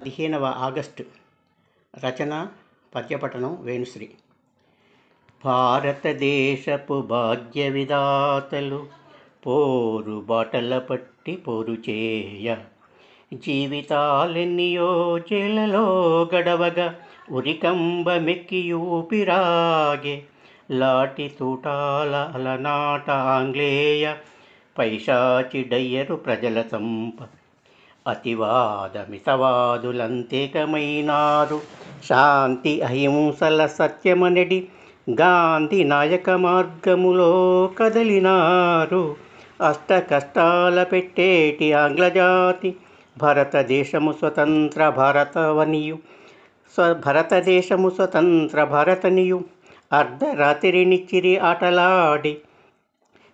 15వ ఆగస్టు. రచన పద్యపఠనం వేణుశ్రీ. భారతదేశపు భాగ్య విధాతలు పోరు బాటల పట్టి పోరు చేయ, జీవితాలెన్నియో జైళ్ళలో గడవగా ఉరికంబ మెక్కి ఊపిరాగే, లాటి తూటాల అలనాట ఆంగ్లేయ పైశాచిడయ్యరు ప్రజల చంప. అతివాద మితవాదులంతేకమైనారు, శాంతి అహింసల సత్యమనడి గాంధీ నాయక మార్గములో కదలినారు. అష్ట కష్టాల పెట్టేటి ఆంగ్లజాతి భారతదేశము స్వతంత్ర భారతనియు అర్ధరాత్రినిచ్చిరి ఆటలాడి,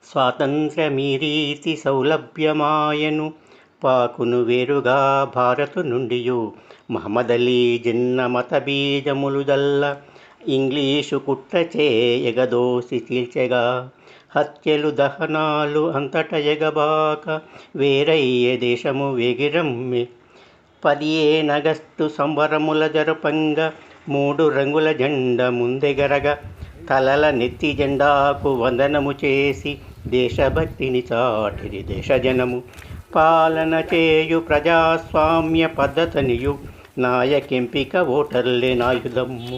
స్వాతంత్ర్యమీ రీతి సౌలభ్యమాయను పాకును వేరుగా భారతు నుండియు. మహమ్మదలీ జిన్న మత బీజములు దల్ల, ఇంగ్లీషు కుట్రచే ఎగదోసి చీల్చెగా, హత్యలు దహనాలు అంతట ఎగబాక వేరయ్యే దేశము వేగిరమ్మి. 15 ఆగస్టు సంబరముల జరుపంగా 3 రంగుల జెండా ముందెగరగా, తలల నెత్తి జెండాకు వందనము చేసి దేశభక్తిని చాటిరి దేశజనము. పాలన చేయు ప్రజాస్వామ్య పద్ధతినియు నాయకెంపిక ఓటర్లే నాయుధమ్ము.